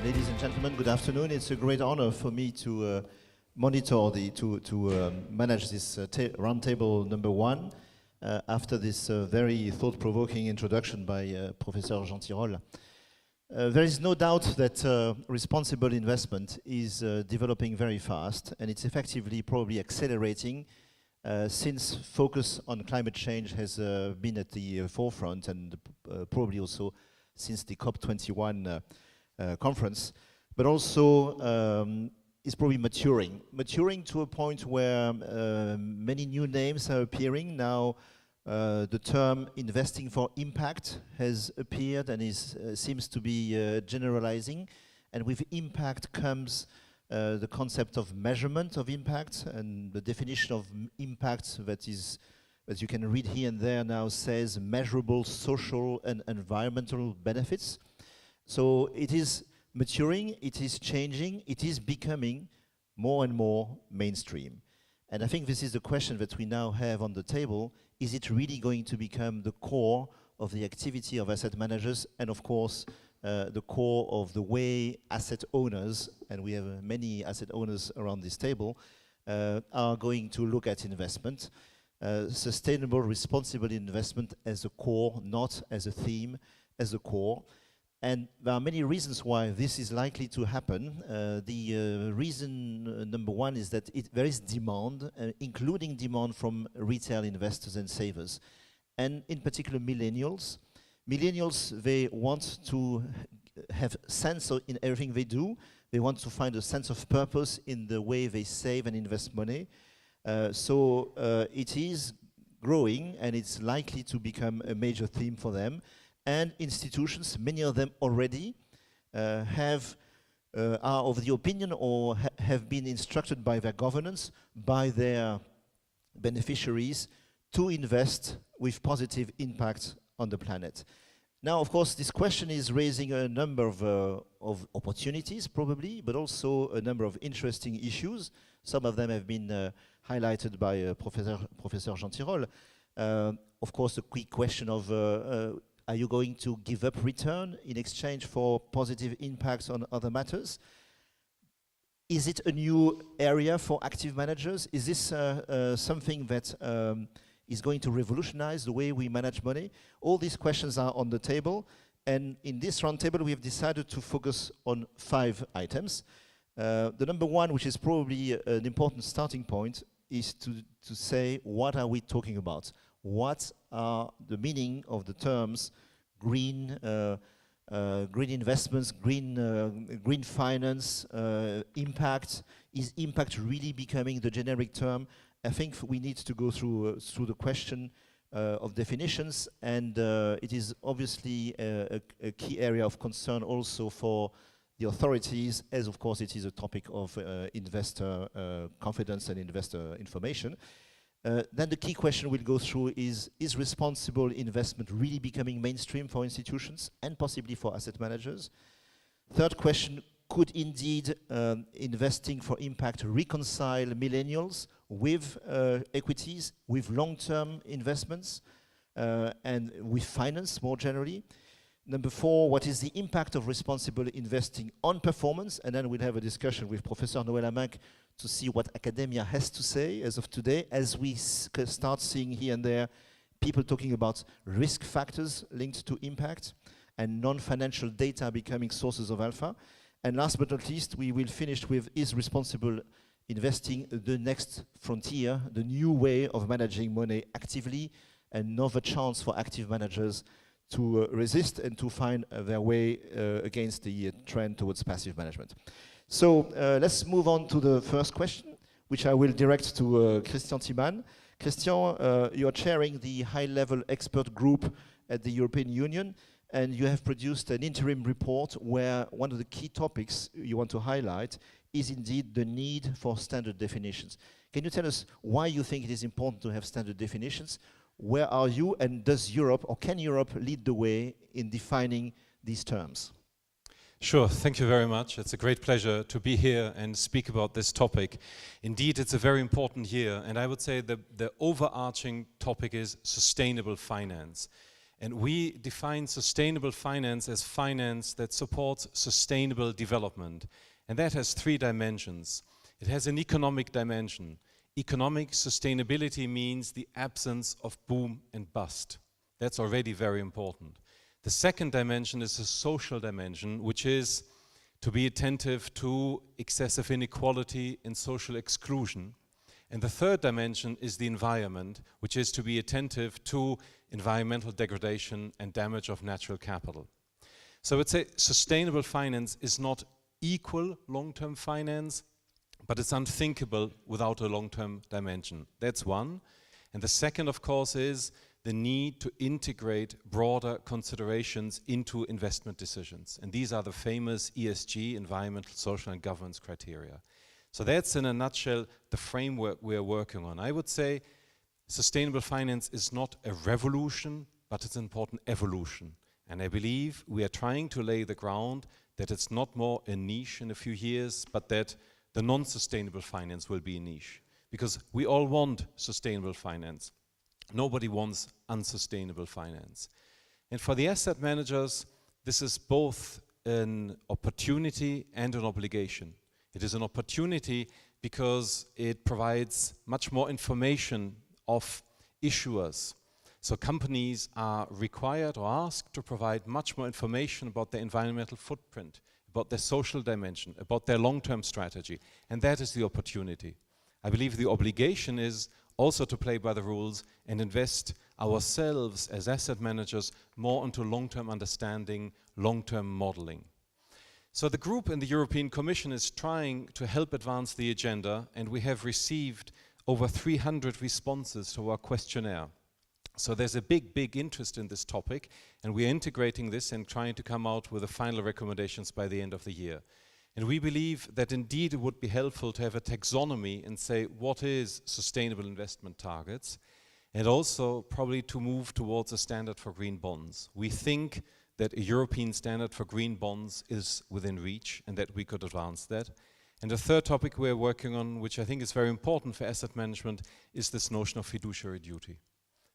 Ladies and gentlemen, good afternoon. It's a great honor for me to monitor manage this roundtable number one after this very thought-provoking introduction by Professor Jean Tirole. There is no doubt that responsible investment is developing very fast, and it's effectively probably accelerating since focus on climate change has been at the forefront, and probably also since the COP21 conference, but also is probably maturing to a point where many new names are appearing. Now the term investing for impact has appeared and seems to be generalizing, and with impact comes the concept of measurement of impact, and the definition of impact that is, as you can read here and there now, says measurable social and environmental benefits. So it is maturing, it is changing, it is becoming more and more mainstream. And I think this is the question that we now have on the table. Is it really going to become the core of the activity of asset managers, and of course the core of the way asset owners, and we have many asset owners around this table, are going to look at investment? Sustainable, responsible investment as a core, not as a theme, as a core. And there are many reasons why this is likely to happen. The reason number one is that there is demand, including demand from retail investors and savers, and in particular millennials. Millennials, they want to have sense in everything they do. They want to find a sense of purpose in the way they save and invest money. So it is growing, and it's likely to become a major theme for them. And institutions, many of them already, are of the opinion or have been instructed by their governance, by their beneficiaries, to invest with positive impact on the planet. Now, of course, this question is raising a number of opportunities, probably, but also a number of interesting issues. Some of them have been highlighted by Professor Jean Tirole. Of course, the quick question of are you going to give up return in exchange for positive impacts on other matters? Is it a new area for active managers? Is this something that is going to revolutionize the way we manage money? All these questions are on the table, and in this roundtable we have decided to focus on 5 items. The number one, which is probably an important starting point, is to say, what are we talking about? What are the meaning of the terms green investments, green finance, impact? Is impact really becoming the generic term? I think we need to go through the question of definitions, and it is obviously a key area of concern also for the authorities, as of course it is a topic of investor confidence and investor information. Then the key question we'll go through is responsible investment really becoming mainstream for institutions and possibly for asset managers? Third question, could indeed investing for impact reconcile millennials with equities, with long-term investments, and with finance more generally? Number 4, what is the impact of responsible investing on performance? And then we'll have a discussion with Professor Noël to see what academia has to say as of today, as we start seeing here and there people talking about risk factors linked to impact and non-financial data becoming sources of alpha. And last but not least, we will finish with, is responsible investing the next frontier, the new way of managing money actively, another chance for active managers to resist and to find their way against the trend towards passive management. So let's move on to the first question, which I will direct to Gestion Timan. Gestion, you're chairing the high-level expert group at the European Union, and you have produced an interim report where one of the key topics you want to highlight is indeed the need for standard definitions. Can you tell us why you think it is important to have standard definitions? Where are you, and does Europe, or can Europe lead the way in defining these terms? Sure, thank you very much. It's a great pleasure to be here and speak about this topic. Indeed, it's a very important year, and I would say the overarching topic is sustainable finance. And we define sustainable finance as finance that supports sustainable development. And that has three dimensions. It has an economic dimension. Economic sustainability means the absence of boom and bust. That's already very important. The second dimension is a social dimension, which is to be attentive to excessive inequality and social exclusion. And the third dimension is the environment, which is to be attentive to environmental degradation and damage of natural capital. So I would say sustainable finance is not equal long-term finance, but it's unthinkable without a long-term dimension. That's one. And the second, of course, is the need to integrate broader considerations into investment decisions. And these are the famous ESG, environmental, social, and governance criteria. So that's in a nutshell the framework we're working on. I would say sustainable finance is not a revolution, but it's an important evolution. And I believe we are trying to lay the ground that it's not more a niche in a few years, but that the non-sustainable finance will be a niche. Because we all want sustainable finance. Nobody wants unsustainable finance. And for the asset managers, this is both an opportunity and an obligation. It is an opportunity because it provides much more information of issuers. So companies are required or asked to provide much more information about their environmental footprint, about their social dimension, about their long-term strategy. And that is the opportunity. I believe the obligation is also to play by the rules and invest ourselves as asset managers more into long-term understanding, long-term modeling. So the group in the European Commission is trying to help advance the agenda, and we have received over 300 responses to our questionnaire. So there's a big interest in this topic, and we're integrating this and trying to come out with the final recommendations by the end of the year. And we believe that indeed it would be helpful to have a taxonomy and say what is sustainable investment targets, and also probably to move towards a standard for green bonds. We think that a European standard for green bonds is within reach and that we could advance that. And the third topic we're working on, which I think is very important for asset management, is this notion of fiduciary duty.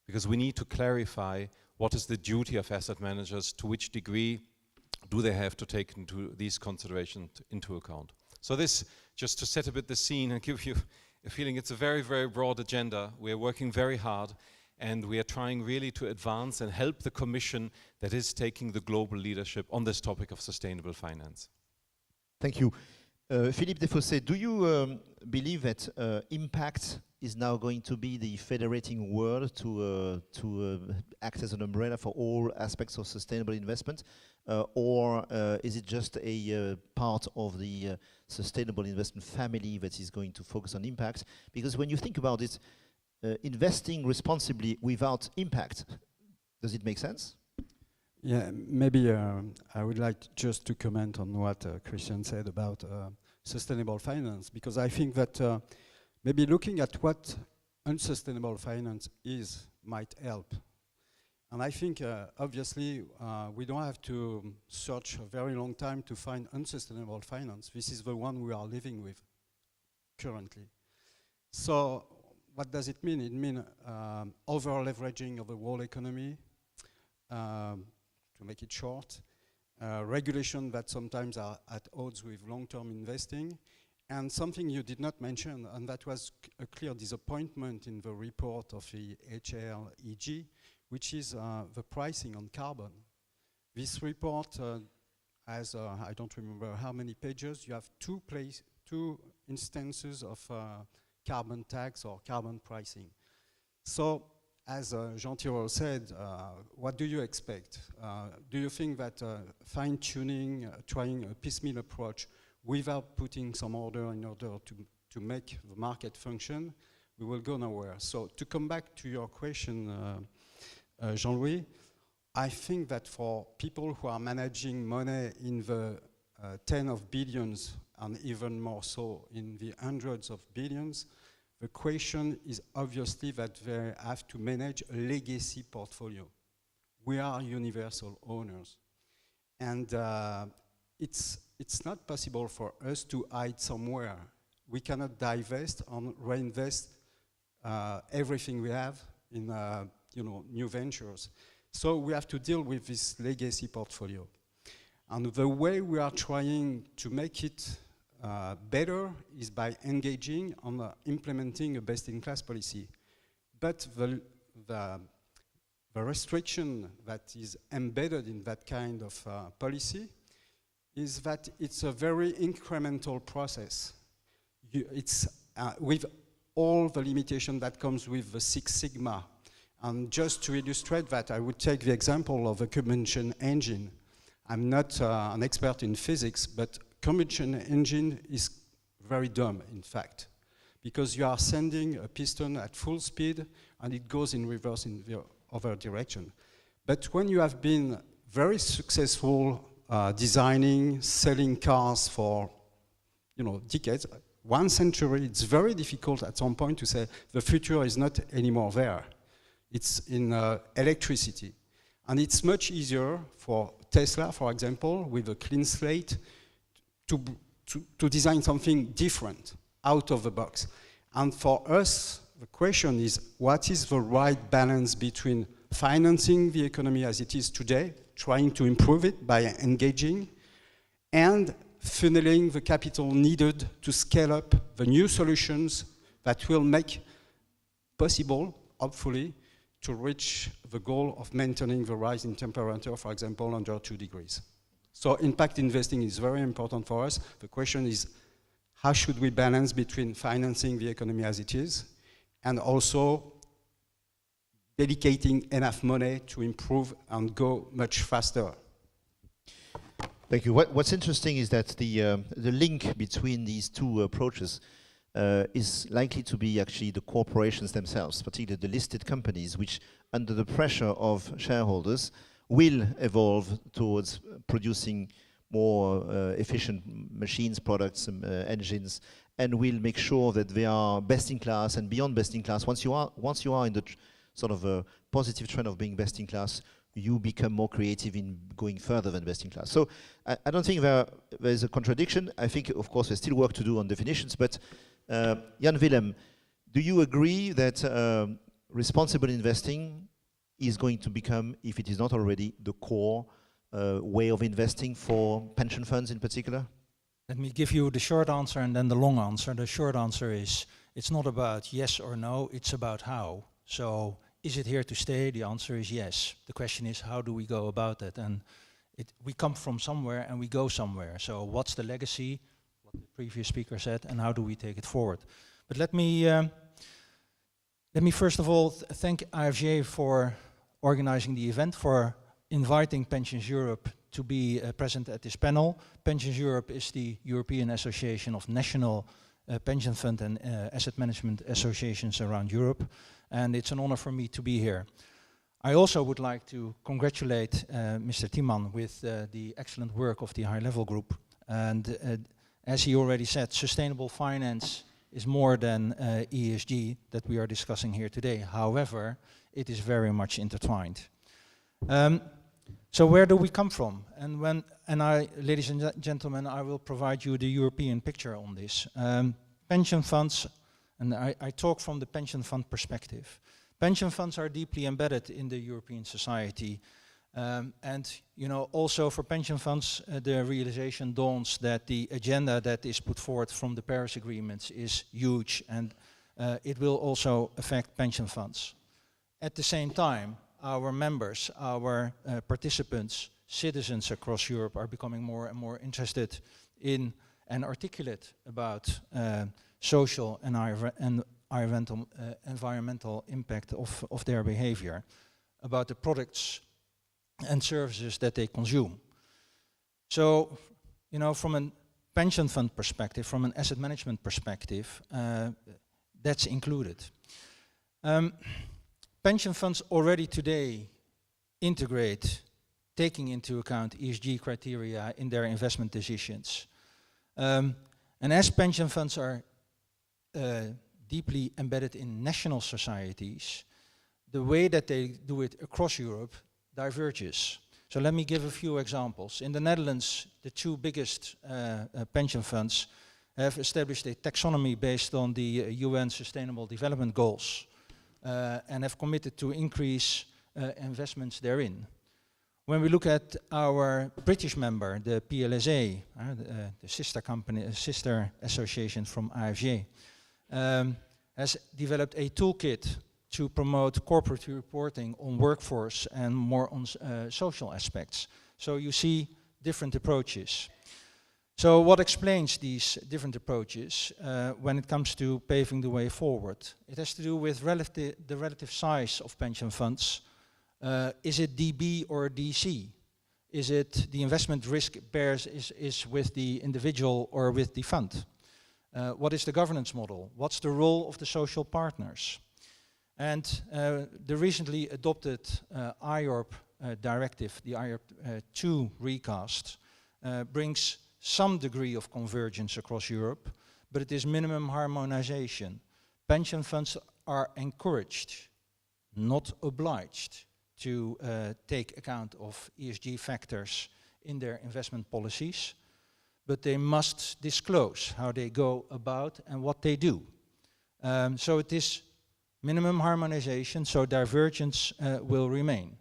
Because we need to clarify what is the duty of asset managers, to which degree do they have to take into these considerations into account. So this, just to set a bit the scene and give you a feeling, it's a very broad agenda. We are working very hard, and we are trying really to advance and help the Commission that is taking the global leadership on this topic of sustainable finance. Thank you. Philippe Desfossés, do you believe that impact is now going to be the federating word to act as an umbrella for all aspects of sustainable investment? Or is it just a part of the sustainable investment family that is going to focus on impact? Because when you think about it, investing responsibly without impact, does it make sense? Yeah, maybe I would like just to comment on what Christian said about sustainable finance, because I think that maybe looking at what unsustainable finance is might help. And I think obviously we don't have to search a very long time to find unsustainable finance. This is the one we are living with currently. So what does it mean? It means over-leveraging of the whole economy, to make it short, regulation that sometimes are at odds with long-term investing, and something you did not mention, and that was a clear disappointment in the report of the HLEG, which is the pricing on carbon. This report has, I don't remember how many pages, you have two instances of carbon tax or carbon pricing. So, as Jean-Thibault said, what do you expect? Do you think that fine-tuning, trying a piecemeal approach without putting some order in order to make the market function, we will go nowhere? So to come back to your question, Jean-Louis, I think that for people who are managing money in the tens of billions and even more so in the hundreds of billions, the question is obviously that they have to manage a legacy portfolio. We are universal owners. And it's not possible for us to hide somewhere. We cannot divest and reinvest everything we have in new ventures. So we have to deal with this legacy portfolio. And the way we are trying to make it better is by engaging on implementing a best-in-class policy. But the restriction that is embedded in that kind of policy is that it's a very incremental process. It's with all the limitation that comes with the Six Sigma. And just to illustrate that, I would take the example of a combustion engine. I'm not an expert in physics, but combustion engine is very dumb, in fact, because you are sending a piston at full speed and it goes in reverse in the other direction. But when you have been very successful designing, selling cars for decades, 1 century, it's very difficult at some point to say the future is not anymore there. It's in electricity. And it's much easier for Tesla, for example, with a clean slate, to design something different, out of the box. And for us, the question is, what is the right balance between financing the economy as it is today, trying to improve it by engaging, and funneling the capital needed to scale up the new solutions that will make possible, hopefully, to reach the goal of maintaining the rise in temperature, for example, under 2 degrees. So impact investing is very important for us. The question is, how should we balance between financing the economy as it is and also dedicating enough money to improve and go much faster? Thank you. What's interesting is that the link between these two approaches is likely to be actually the corporations themselves, particularly the listed companies, which under the pressure of shareholders will evolve towards producing more efficient machines, products, engines, and will make sure that they are best in class and beyond best in class. Once you are in the sort of a positive trend of being best in class, you become more creative in going further than best in class. So I don't think there's a contradiction. I think, of course, there's still work to do on definitions, but Jan Willem, do you agree that responsible investing is going to become, if it is not already, the core way of investing for pension funds in particular? Let me give you the short answer and then the long answer. The short answer is, it's not about yes or no, it's about how. So, is it here to stay? The answer is yes. The question is, how do we go about it? And we come from somewhere and we go somewhere. So what's the legacy, what the previous speaker said, and how do we take it forward? But let me first of all thank IFJ for organizing the event, for inviting Pensions Europe to be present at this panel. Pensions Europe is the European Association of National Pension Fund and Asset Management Associations around Europe. And it's an honor for me to be here. I also would like to congratulate Mr. Timman with the excellent work of the high-level group. And as he already said, sustainable finance is more than ESG that we are discussing here today. However, it is very much intertwined. So where do we come from? Ladies and gentlemen, I will provide you the European picture on this. Pension funds, and I talk from the pension fund perspective. Pension funds are deeply embedded in the European society. Also for pension funds, the realization dawns that the agenda that is put forward from the Paris agreements is huge, and it will also affect pension funds. At the same time, our members, our participants, citizens across Europe are becoming more and more interested in and articulate about social and environmental impact of their behavior, about the products and services that they consume. So, from a pension fund perspective, from an asset management perspective, that's included. Pension funds already today integrate taking into account ESG criteria in their investment decisions. And as pension funds are deeply embedded in national societies, the way that they do it across Europe diverges. So let me give a few examples. In the Netherlands, the two biggest pension funds have established a taxonomy based on the UN Sustainable Development Goals and have committed to increase investments therein. When we look at our British member, the PLSA, the sister company, sister association from IFJ, has developed a toolkit to promote corporate reporting on workforce and more on social aspects. So you see different approaches. So what explains these different approaches when it comes to paving the way forward? It has to do with the relative size of pension funds. Is it DB or DC? Is it the investment risk bears is with the individual or with the fund? What is the governance model? What's the role of the social partners? And the recently adopted IORP directive, the IORP 2 recast, brings some degree of convergence across Europe, but it is minimum harmonization. Pension funds are encouraged, not obliged, to take account of ESG factors in their investment policies, but they must disclose how they go about and what they do. So it is minimum harmonization, so divergence will remain.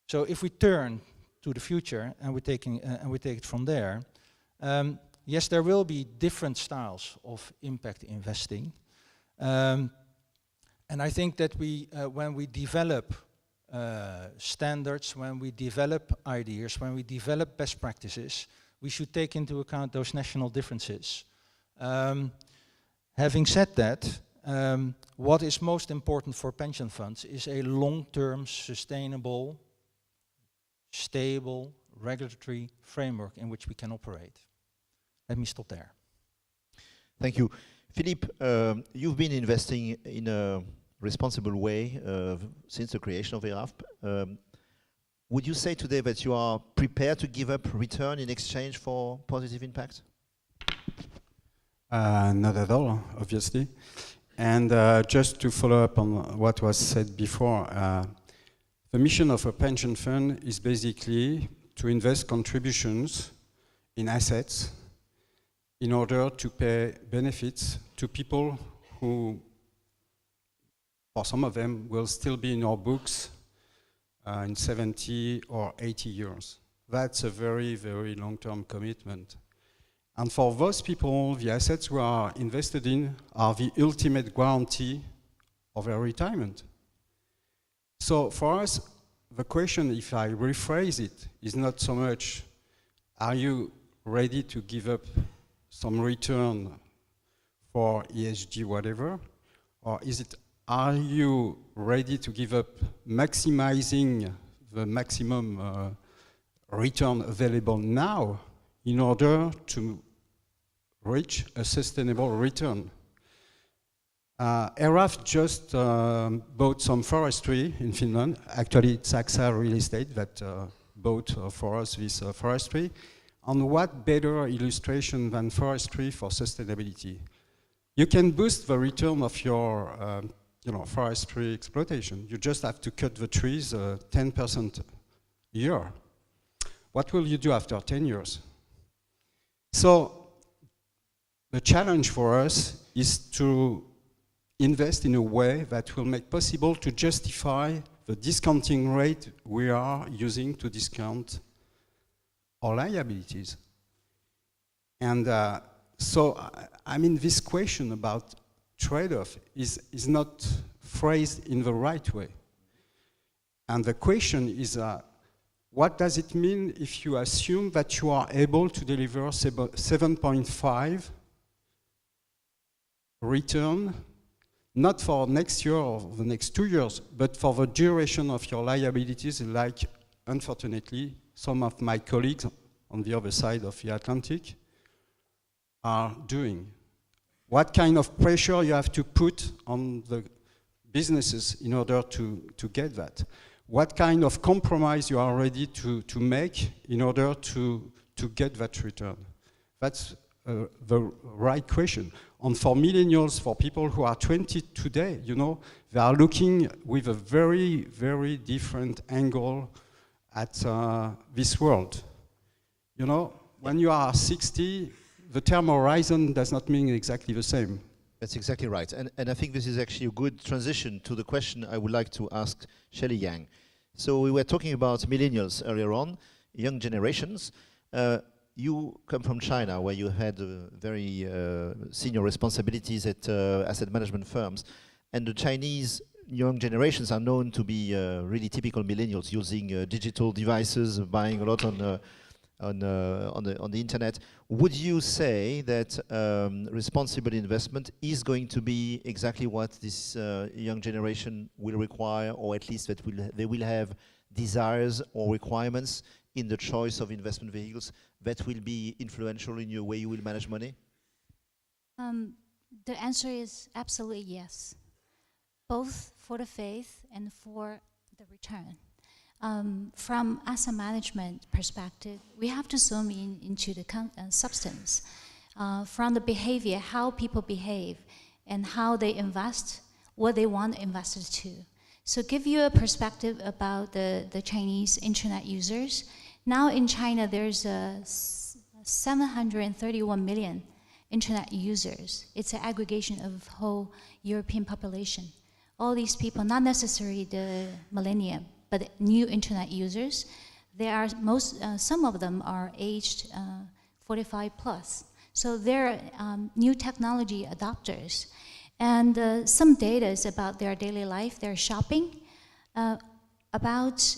So if we turn to the future and we take it from there, yes, there will be different styles of impact investing, and I think that when we develop standards, when we develop ideas, when we develop best practices, we should take into account those national differences. Having said that, what is most important for pension funds is a long-term, sustainable, stable regulatory framework in which we can operate. Let me stop there. Thank you. Philippe, you've been investing in a responsible way since the creation of ERAFP. Would you say today that you are prepared to give up return in exchange for positive impact? Not at all, obviously. And just to follow up on what was said before, the mission of a pension fund is basically to invest contributions in assets in order to pay benefits to people who, for some of them, will still be in our books in 70 or 80 years. That's a very, very long-term commitment. And for those people, the assets we are invested in are the ultimate guarantee of their retirement. So for us, the question, if I rephrase it, is not so much, are you ready to give up some return for ESG whatever, or is it, are you ready to give up maximizing the maximum return available now in order to reach a sustainable return? ERAFP just bought some forestry in Finland. Actually, it's AXA Real Estate that bought for us this forestry. And what better illustration than forestry for sustainability? You can boost the return of your forestry exploitation. You just have to cut the trees 10% a year. What will you do after 10 years? So the challenge for us is to invest in a way that will make possible to justify the discounting rate we are using to discount our liabilities. And so, I mean, this question about trade-off is not phrased in the right way. And the question is, what does it mean if you assume that you are able to deliver 7.5 return, not for next year or the next 2 years, but for the duration of your liabilities, like, unfortunately, some of my colleagues on the other side of the Atlantic are doing? What kind of pressure you have to put on the businesses in order to get that? What kind of compromise you are ready to make in order to get that return? That's the right question. And for millennials, for people who are 20 today, they are looking with a very, very different angle at this world. When you are 60, the term horizon does not mean exactly the same. That's exactly right. And I think this is actually a good transition to the question I would like to ask Shelley Yang. So we were talking about millennials earlier on, young generations. You come from China, where you had very senior responsibilities at asset management firms. And the Chinese young generations are known to be really typical millennials, using digital devices, buying a lot on the internet. Would you say that responsible investment is going to be exactly what this young generation will require, or at least that they will have desires or requirements in the choice of investment vehicles that will be influential in your way you will manage money? The answer is absolutely yes, both for the faith and for the return. From asset management perspective, we have to zoom into the substance. From the behavior, how people behave and how they invest, what they want investors to. So give you a perspective about the Chinese internet users. Now in China, there's 731 million internet users. It's an aggregation of whole European population. All these people, not necessarily the millennium, but new internet users. They are some of them are aged 45 plus. So they're new technology adopters. And some data is about their daily life, their shopping. About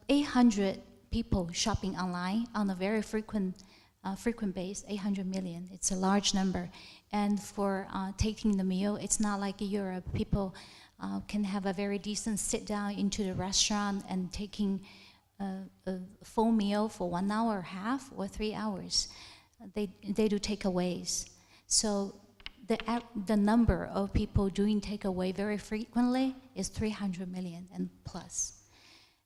800 people shopping online on a very frequent base, 800 million. It's a large number. And for taking the meal, it's not like Europe. People can have a very decent sit down into the restaurant and taking a full meal for 1 hour, half, or 3 hours. They do takeaways. So the number of people doing takeaway very frequently is 300 million and plus.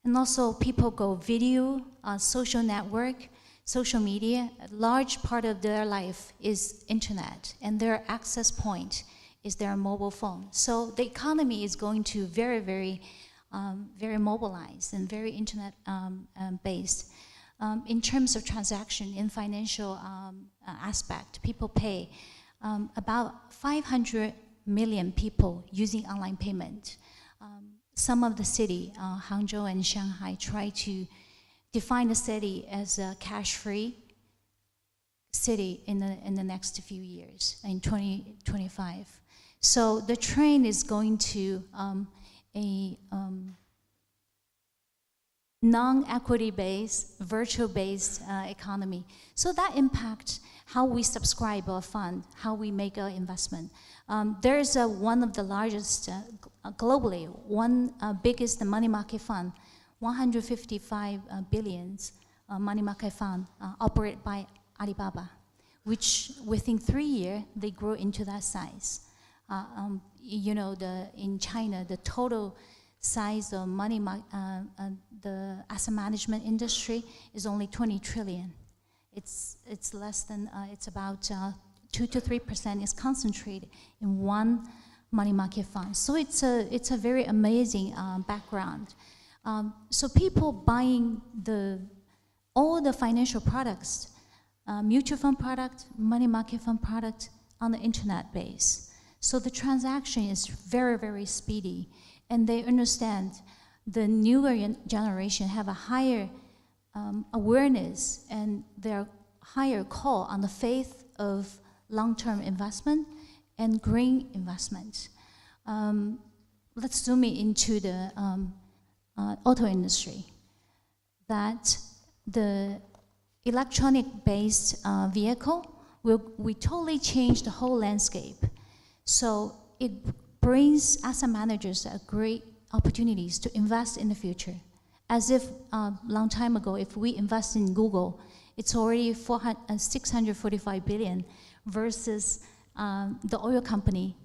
And also people go video, social network, social media. A large part of their life is internet, and their access point is their mobile phone. So the economy is going to very, very mobilized and very internet based. In terms of transaction, in financial aspect, people pay about 500 million people using online payment. Some of the city, Hangzhou and Shanghai, try to define the city as a cash-free city in the next few years, in 2025. So the train is going to a non-equity-based, virtual-based economy. So that impacts how we subscribe our fund, how we make our investment. There's one of the largest, globally, one biggest money market fund, 155 billions money market fund operated by Alibaba, which within 3 years, they grow into that size. You know, in China, the total size of the asset management industry is only 20 trillion. It's less than, it's about 2 to 3% is concentrated in one money market fund. So it's a very amazing background. So people buying all the financial products, mutual fund product, money market fund product on the internet base. So the transaction is very, very speedy, and they understand the newer generation have a higher awareness and their higher call on the faith of long-term investment and green investment. Let's zoom into the auto industry. That the electronic-based vehicle we totally change the whole landscape. So it brings asset managers a great opportunities to invest in the future. As if a long time ago, if we invest in Google, it's already 645 billion versus the oil company,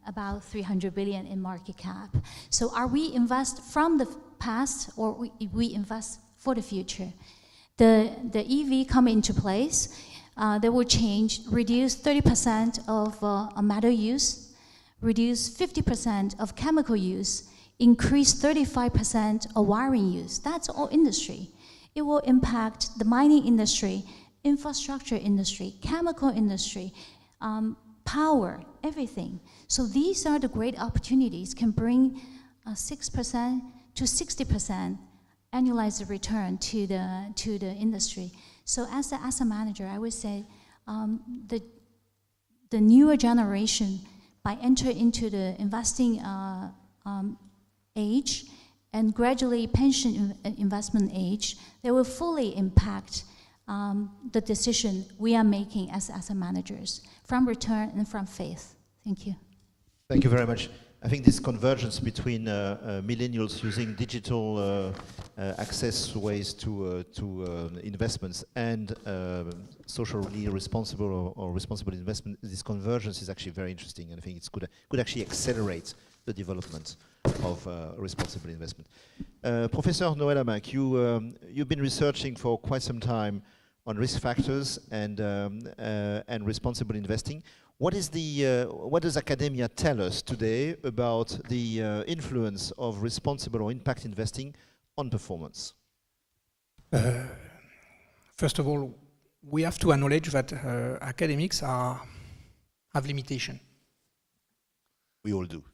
about 300 billion in market cap. So are we invest from the past, or we invest for the future? The EV come into place. They will change, reduce 30% of metal use, reduce 50% of chemical use, increase 35% of wiring use. That's all industry. It will impact the mining industry, infrastructure industry, chemical industry, power, everything. So these are the great opportunities, can bring 6% to 60% annualized return to the industry. So as the asset manager, I would say the newer generation, by entering into the investing age and gradually pension investment age, they will fully impact the decision we are making as asset managers, from return and from faith. Thank you. Thank you very much. I think this convergence between millennials using digital access ways to investments and socially responsible or responsible investment, this convergence is actually very interesting, and I think it's could actually accelerate the development of responsible investment. Professor Noël Amac, you've been researching for quite some time on risk factors and responsible investing. What does academia tell us today about the influence of responsible or impact investing on performance? First of all, we have to acknowledge that academics have limitation. We all do.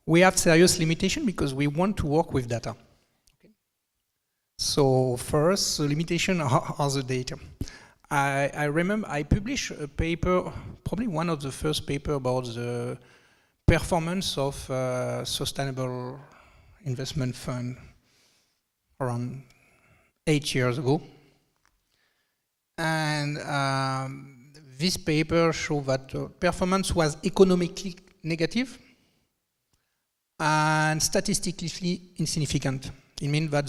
We have serious limitation because we want to work with data. So first, the limitation are the data. I remember I published a paper, probably one of the first paper about the performance of sustainable investment fund around 8 years ago. And this paper showed that performance was economically negative and statistically insignificant. It means that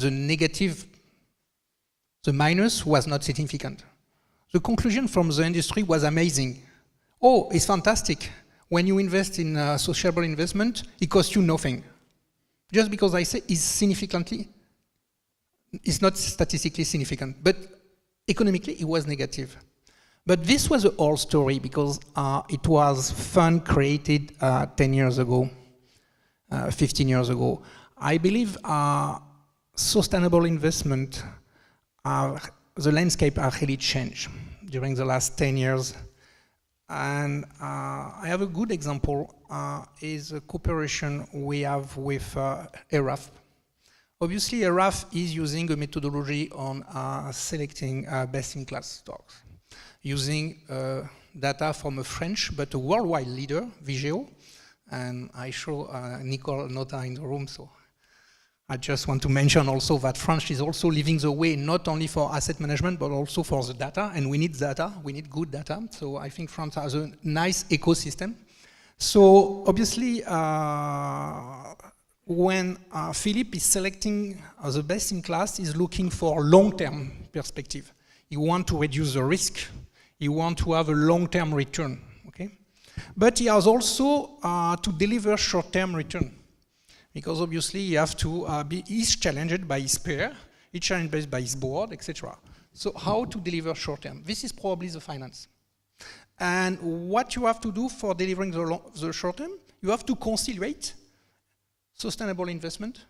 the minus was not significant. The conclusion from the industry was amazing. Oh, it's fantastic. When you invest in sociable investment, it costs you nothing. Just because I say it's not statistically significant, but economically it was negative. But this was a whole story because it was fund created 10 years ago, 15 years ago. I believe sustainable investment, the landscape has really changed during the last 10 years. And I have a good example, is a cooperation we have with ERAF. Obviously, ERAF is using a methodology on selecting best-in-class stocks, using data from a French but a worldwide leader, Vigeo. And I show Nicole Nota in the room, so I just want to mention also that France is also leading the way, not only for asset management, but also for the data, and we need data, we need good data. So I think France has a nice ecosystem. So obviously, when Philippe is selecting the best in class, he's looking for long-term perspective. He wants to reduce the risk. He wants to have a long-term return, okay? But he has also to deliver short-term return. Because obviously you have to he's challenged by his peer, he's challenged by his board, etc. So how to deliver short term? This is probably the finance. And what you have to do for delivering the short term, you have to conciliate sustainable investment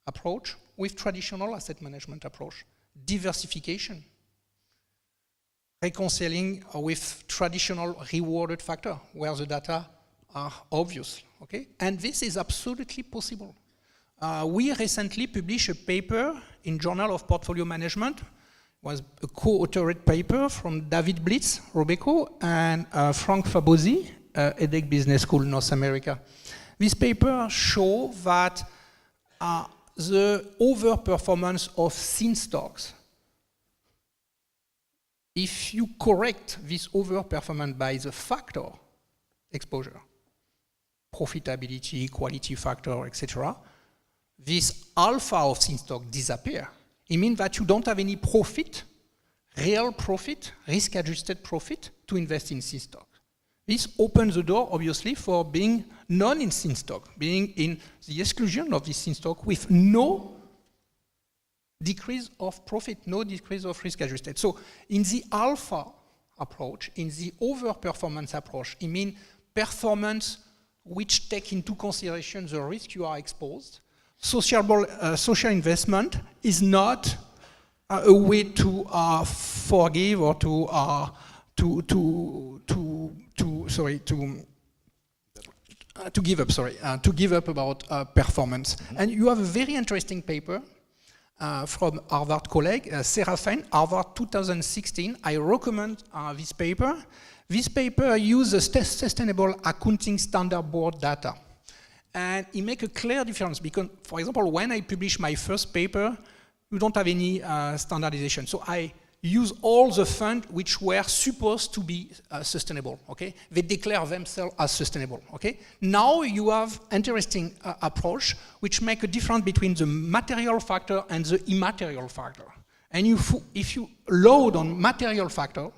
approach with traditional asset management approach, diversification, reconciling with traditional rewarded factor where the data are obvious. Okay? And this is absolutely possible. We recently published a paper in Journal of Portfolio Management. It was a co-authored paper from David Blitz, Robeco, and Frank Fabosi, EDEC Business School, North America. This paper shows that the overperformance of thin stocks, if you correct this overperformance by the factor exposure, profitability, quality factor, etc., this alpha of thin stock disappear. It means that you don't have any profit, real profit, risk-adjusted profit to invest in thin stock. This opens the door, obviously, for being non in thin stock, being in the exclusion of this thin stock with no decrease of profit, no decrease of risk-adjusted. So in the alpha approach, in the overperformance approach, it means performance which take into consideration the risk you are exposed. Social investment is not a way to forgive or to give up about performance. And you have a very interesting paper from Harvard colleague, Serafin, Harvard 2016. I recommend this paper. This paper uses Sustainable Accounting Standard Board data. And it makes a clear difference because, for example, when I publish my first paper, you don't have any standardization. So I use all the funds which were supposed to be sustainable, okay? They declare themselves as sustainable, okay? Now you have interesting approach which make a difference between the material factor and the immaterial factor. And if you load on material factor,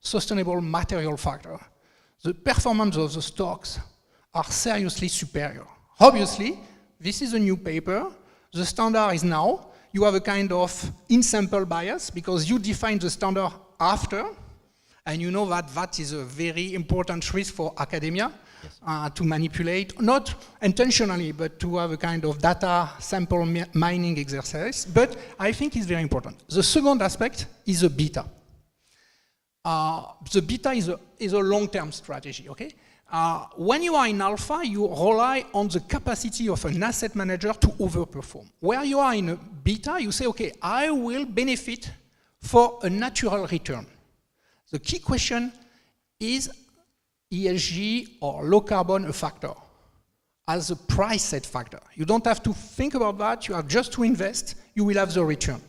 sustainable material factor, the performance of the stocks are seriously superior. Obviously, this is a new paper. The standard is now. You have a kind of in-sample bias because you define the standard after, and you know that that is a very important risk for academia, yes. To manipulate, not intentionally, but to have a kind of data sample mining exercise. But I think it's very important. The second aspect is the beta. The beta is a long-term strategy, okay? When you are in alpha, you rely on the capacity of an asset manager to overperform. Where you are in a beta, you say, okay, I will benefit for a natural return. The key question is ESG or low carbon a factor as a price set factor. You don't have to think about that, you have just to invest, you will have the return.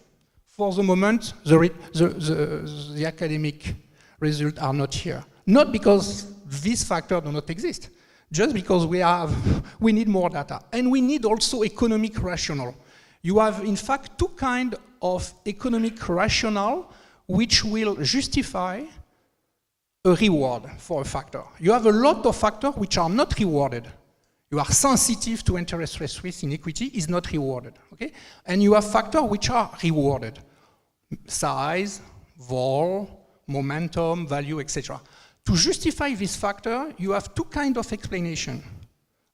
For the moment, the academic results are not here. Not because these factors do not exist, just because we need more data. And we need also economic rationale. You have, in fact, two kinds of economic rationale which will justify a reward for a factor. You have a lot of factors which are not rewarded. You are sensitive to interest rate risk in equity is not rewarded, okay? And you have factors which are rewarded. Size, vol, momentum, value, etc. To justify this factor, you have two kinds of explanation.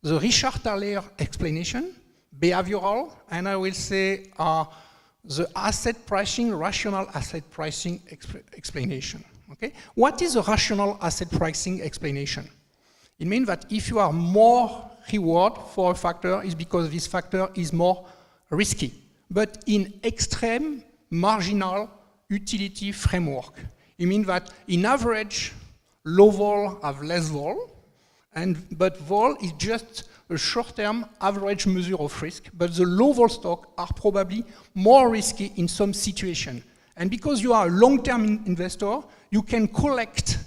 The Richard Thaler explanation, behavioral, and I will say the asset pricing, rational asset pricing explanation. Okay? What is a rational asset pricing explanation? It means that if you are more reward for a factor, it's because this factor is more risky, but in extreme marginal utility framework. It means that in average, low vol have less vol, but vol is just a short-term average measure of risk, but the low vol stock are probably more risky in some situation. And because you are a long-term investor, you can collect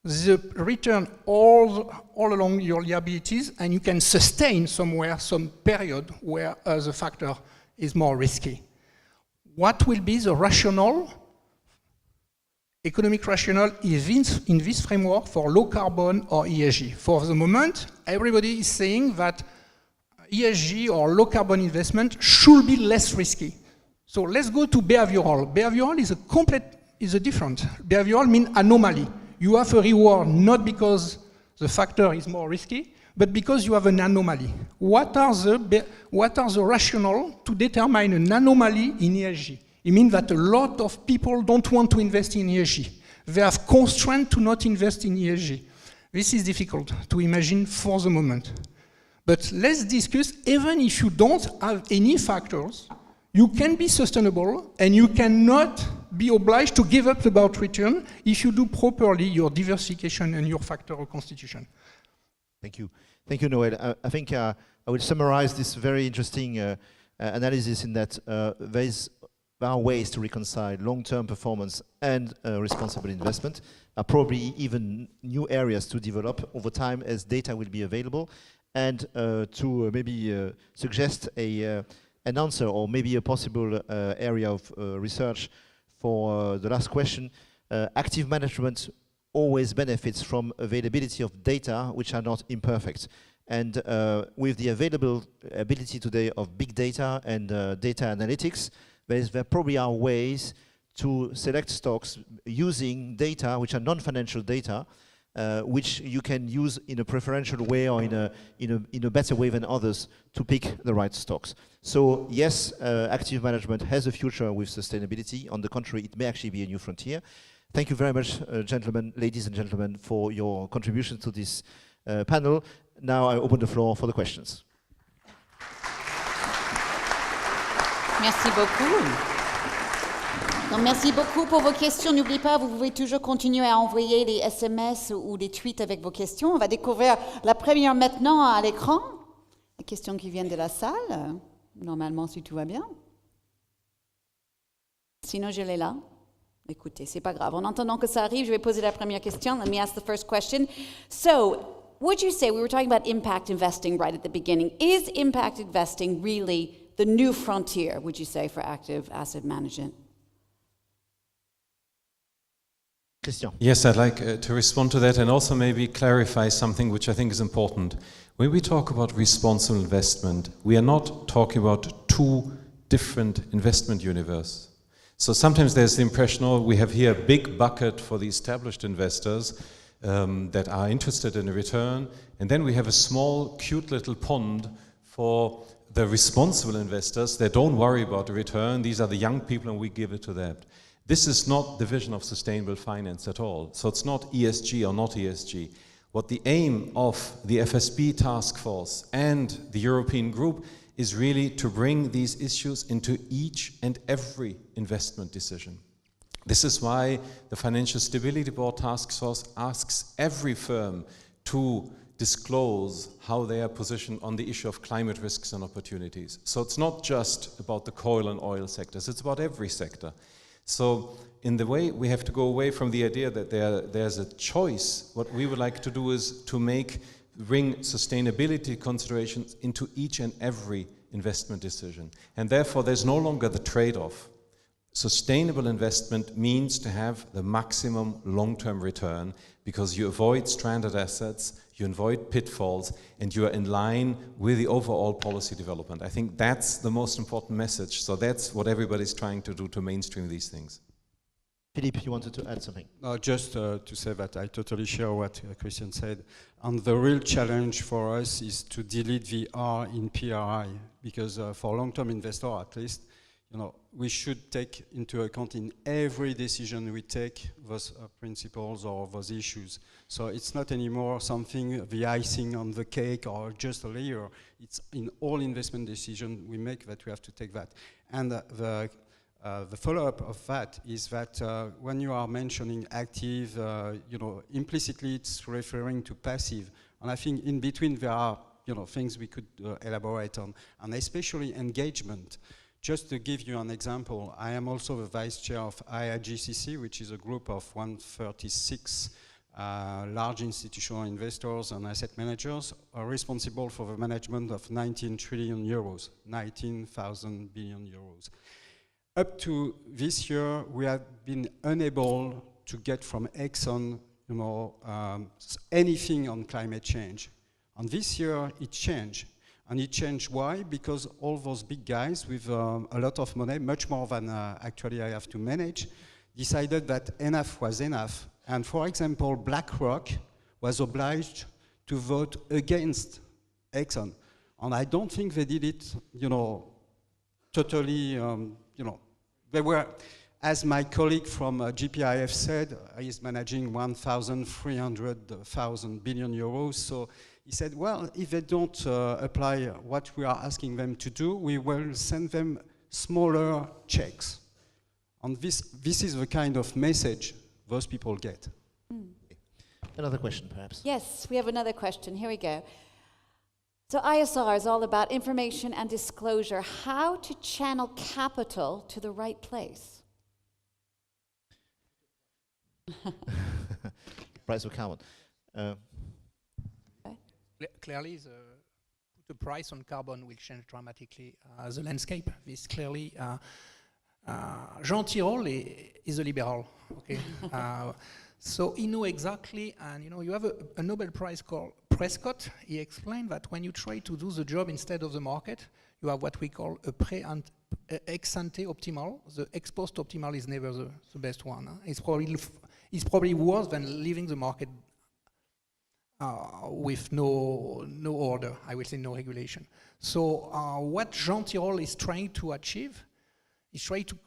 the return all along your liabilities, and you can sustain somewhere some period where the factor is more risky. What will be the rationale? Economic rationale is in this framework for low carbon or ESG. For the moment, everybody is saying that ESG or low carbon investment should be less risky. So let's go to behavioral. Behavioral is a different. Behavioral means anomaly. You have a reward not because the factor is more risky, but because you have an anomaly. What are the rationale to determine an anomaly in ESG? It means that a lot of people don't want to invest in ESG. They have constraint to not invest in ESG. This is difficult to imagine for the moment. But let's discuss, even if you don't have any factors, you can be sustainable and you cannot be obliged to give up about return if you do properly your diversification and your factor constitution. Thank you. Thank you, Noël. I think I will summarize this very interesting analysis in that there are ways to reconcile long-term performance and responsible investment. Probably even new areas to develop over time as data will be available, and to maybe suggest an answer or maybe a possible area of research for the last question. Active management always benefits from availability of data which are not imperfect. And with the ability today of big data and data analytics, there probably are ways to select stocks using data which are non-financial data which you can use in a preferential way or in a better way than others to pick the right stocks. So yes, active management has a future with sustainability. On the contrary, it may actually be a new frontier. Thank you very much, gentlemen, ladies and gentlemen, for your contribution to this panel. Now I open the floor for the questions. Merci beaucoup. Donc, merci beaucoup pour vos questions. N'oubliez pas, vous pouvez toujours continuer à envoyer des SMS ou des tweets avec vos questions. On va découvrir la première maintenant à l'écran. Les questions qui viennent de la salle. Normalement, si tout va bien. Sinon, je l'ai là. Écoutez, c'est pas grave. En attendant que ça arrive, je vais poser la première question. Let me ask the first question. So, would you say, we were talking about impact investing right at the beginning. Is impact investing really the new frontier, would you say, for active asset management? Gestion. Yes, I'd like to respond to that and also maybe clarify something which I think is important. When we talk about responsible investment, we are not talking about two different investment universes. So sometimes there's the impression, oh, we have here a big bucket for the established investors that are interested in a return, and then we have a small, cute little pond for the responsible investors that don't worry about the return. These are the young people, and we give it to them. This is not the vision of sustainable finance at all. So it's not ESG or not ESG. What the aim of the FSB task force and the European group is really to bring these issues into each and every investment decision. This is why the Financial Stability Board task force asks every firm to disclose how they are positioned on the issue of climate risks and opportunities. So it's not just about the coal and oil sectors, it's about every sector. So in the way, we have to go away from the idea that there's a choice. What we would like to do is to bring sustainability considerations into each and every investment decision. And therefore, there's no longer the trade-off. Sustainable investment means to have the maximum long-term return because you avoid stranded assets, you avoid pitfalls, and you are in line with the overall policy development. I think that's the most important message. So that's what everybody's trying to do to mainstream these things. Philippe, you wanted to add something? No, just to say that I totally share what Christian said. And the real challenge for us is to delete the R in PRI, because for long-term investor, at least, we should take into account in every decision we take those principles or those issues. So it's not anymore something, the icing on the cake or just a layer. It's in all investment decisions we make that we have to take that. And the follow-up of that is that when you are mentioning active, implicitly it's referring to passive. And I think in between there are things we could elaborate on, and especially engagement. Just to give you an example, I am also the vice chair of IIGCC, which is a group of 136 large institutional investors and asset managers are responsible for the management of 19 trillion euros, 19,000 billion euros. Up to this year, we have been unable to get from Exxon, anything on climate change. And this year, it changed. And it changed why? Because all those big guys with a lot of money, much more than actually I have to manage, decided that enough was enough. And for example, BlackRock was obliged to vote against Exxon. And I don't think they did it, totally, they were, as my colleague from GPIF said, he's managing 1,300,000 billion euros. So he said, well, if they don't apply what we are asking them to do, we will send them smaller checks. And this is the kind of message those people get. Another question, perhaps. Yes, we have another question. Here we go. So ISR is all about information and disclosure. How to channel capital to the right place? Price of carbon. Clearly, the price on carbon will change dramatically the landscape. This clearly, Jean Tirole is a liberal. Okay, so he knew exactly, and you have a Nobel Prize called Prescott. He explained that when you try to do the job instead of the market, you have what we call a ex ante optimal. The ex post optimal is never the best one. Huh? It's probably worse than leaving the market with no order, I will say no regulation. So what Jean Tirole is trying to achieve, is trying to,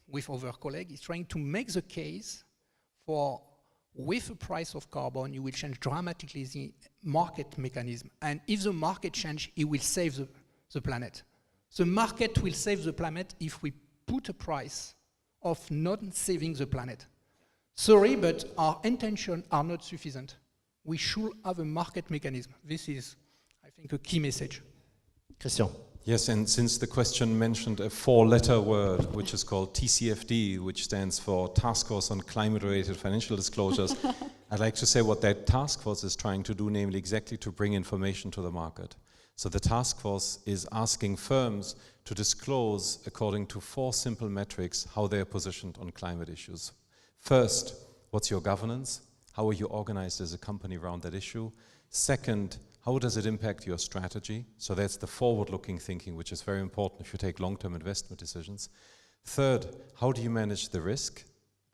with other colleagues, is trying to make the case for, with the price of carbon, you will change dramatically the market mechanism. And if the market change, it will save the planet. The market will save the planet if we put a price of not saving the planet. Sorry, but our intentions are not sufficient. We should have a market mechanism. This is, I think, a key message. Gestion. Yes, and since the question mentioned a four-letter word, which is called TCFD, which stands for Task Force on Climate-Related Financial Disclosures, I'd like to say what that task force is trying to do, namely exactly to bring information to the market. So the task force is asking firms to disclose, according to 4 simple metrics, how they are positioned on climate issues. First, what's your governance? How are you organized as a company around that issue? Second, how does it impact your strategy? So that's the forward-looking thinking, which is very important if you take long-term investment decisions. Third, how do you manage the risk?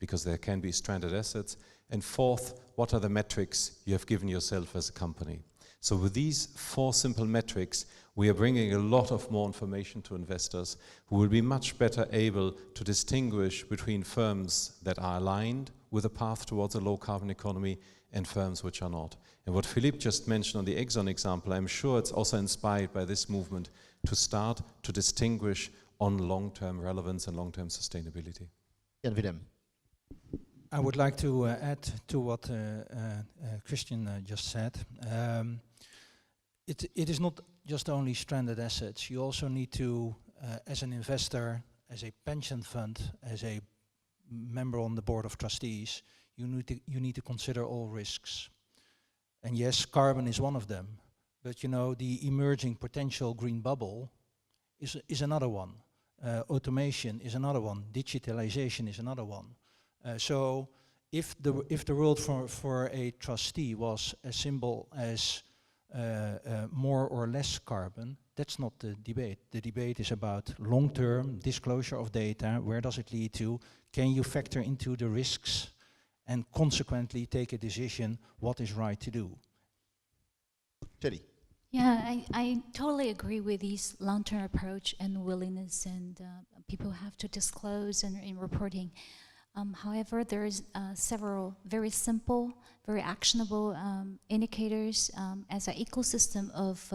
Because there can be stranded assets. And fourth, what are the metrics you have given yourself as a company? So with these 4 simple metrics, we are bringing a lot of more information to investors who will be much better able to distinguish between firms that are aligned with a path towards a low-carbon economy and firms which are not. And what Philippe just mentioned on the Exxon example, I'm sure it's also inspired by this movement to start to distinguish on long-term relevance and long-term sustainability. Jan Willem. I would like to add to what Christian just said. It is not just only stranded assets. You also need to, as an investor, as a pension fund, as a member on the board of trustees, you need to consider all risks. And yes, carbon is one of them. But you know, the emerging potential green bubble is another one. Automation is another one. Digitalization is another one. So if the world for a trustee was as simple as more or less carbon, that's not the debate. The debate is about long-term disclosure of data. Where does it lead to? Can you factor into the risks and consequently take a decision what is right to do? Jelly. Yeah, I totally agree with this long-term approach and willingness, and people have to disclose in reporting. However, there is several very simple, very actionable indicators as an ecosystem of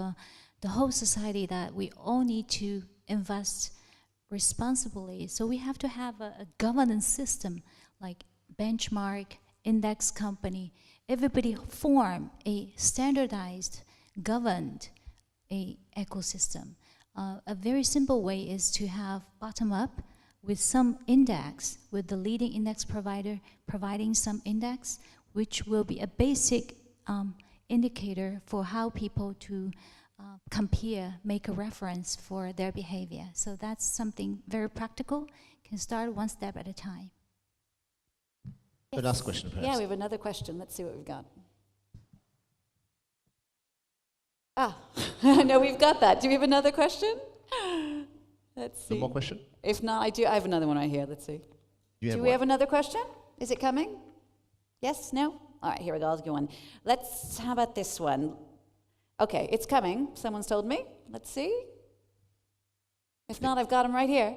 the whole society that we all need to invest responsibly. So we have to have a governance system like benchmark, index company. Everybody form a standardized, governed ecosystem. A very simple way is to have bottom-up with some index, with the leading index provider providing some index, which will be a basic indicator for how people to compare, make a reference for their behavior. So that's something very practical, can start one step at a time. The last question, perhaps. Yeah, we have another question. Let's see what we've got. Ah, no, we've got that. Do we have another question? Let's see. No more question? If not, I have another one right here. Let's see. Do we have another question? Is it coming? Yes? No? All right, here we go. I'll go on. How about this one? Okay, it's coming. Someone's told me. Let's see. If not, I've got them right here.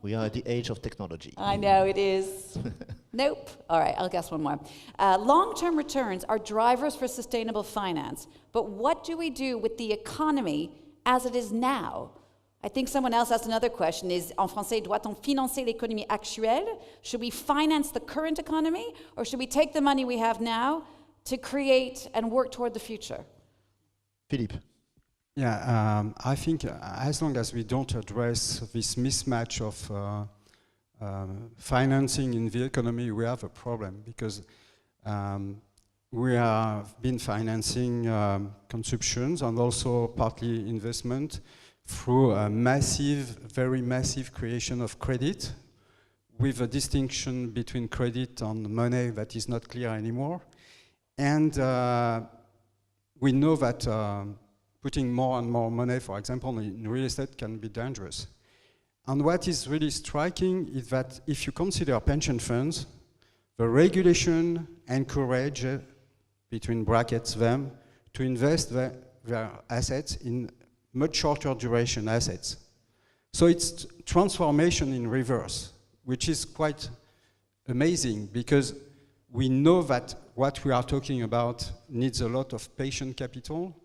We are at the age of technology. I know it is. Nope. All right, I'll guess one more. Long-term returns are drivers for sustainable finance, but what do we do with the economy as it is now? I think someone else asked another question, is, en français, doit-on financer l'économie actuelle? Should we finance the current economy, or should we take the money we have now to create and work toward the future? Philippe. Yeah, I think as long as we don't address this mismatch of financing in the economy, we have a problem, because we have been financing consumptions and also partly investment through a massive, very massive creation of credit, with a distinction between credit and money that is not clear anymore. And we know that putting more and more money, for example, in real estate can be dangerous. And what is really striking is that if you consider pension funds, the regulation encourages between brackets them, to invest their assets in much shorter duration assets. So it's transformation in reverse, which is quite amazing because we know that what we are talking about needs a lot of patient capital,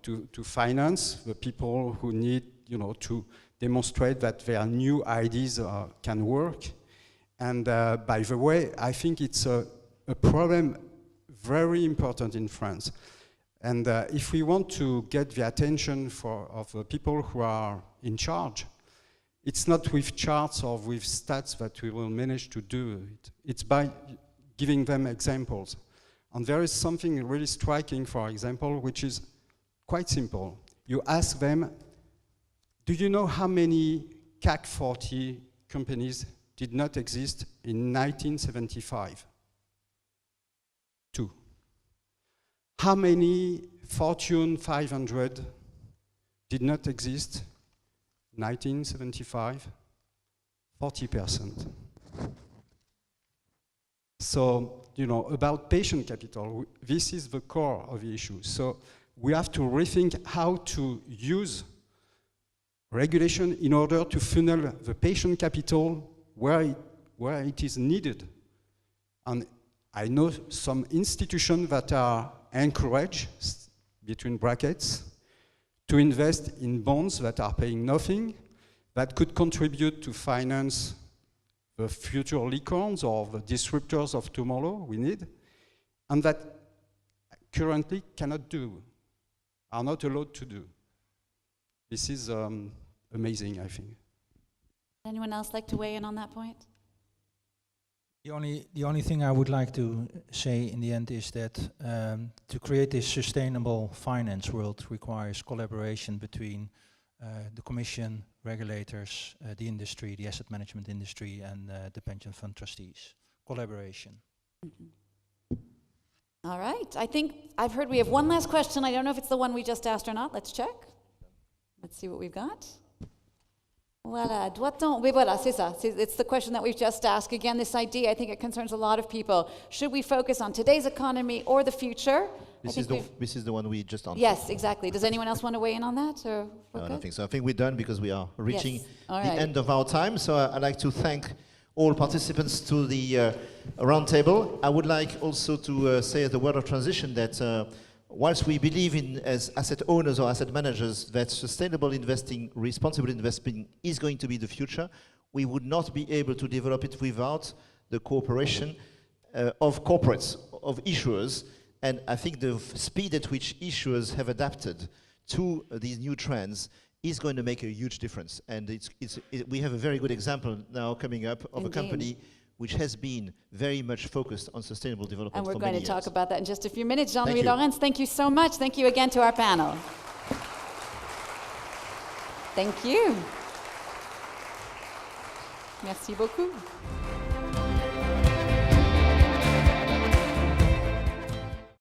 to finance the people who need, to demonstrate that their new ideas can work. And by the way, I think it's a problem very important in France. And if we want to get the attention of the people who are in charge, it's not with charts or with stats that we will manage to do it. It's by giving them examples. And there is something really striking, for example, which is quite simple. You ask them, do you know how many CAC 40 companies did not exist in 1975? 2. How many Fortune 500 did not exist 1975? 40%. So, about patient capital, this is the core of the issue. So we have to rethink how to use regulation in order to funnel the patient capital where it is needed. And I know some institutions that are encouraged, between brackets, to invest in bonds that are paying nothing, that could contribute to finance the future licorns or the disruptors of tomorrow we need, and that currently cannot do, are not allowed to do. This is amazing, I think. Anyone else like to weigh in on that point? The only thing I would like to say in the end is that to create this sustainable finance world requires collaboration between the Commission, regulators, the industry, the asset management industry, and the pension fund trustees. Collaboration. All right. I think I've heard we have one last question. I don't know if it's the one we just asked or not. Let's check. Let's see what we've got. Voilà, doit-on... Oui, voilà, c'est ça. It's the question that we've just asked. Again, this idea, I think it concerns a lot of people. Should we focus on today's economy or the future? This is the one we just answered. Yes, exactly. Does anyone else want to weigh in on that? Or no, I don't think so. I think we're done because we are reaching the end of our time. So I'd like to thank all participants to the roundtable. I would like also to say at the word of transition that whilst we believe in, as asset owners or asset managers, that sustainable investing, responsible investing is going to be the future, we would not be able to develop it without the cooperation of corporates, of issuers. And I think the speed at which issuers have adapted to these new trends is going to make a huge difference. And we have a very good example now coming up of a company which has been very much focused on sustainable development. And we're for going many to talk years. about that in just a few minutes. Jean-Louis Lawrence, thank you so much. Thank you again to our panel. Thank you. Merci beaucoup.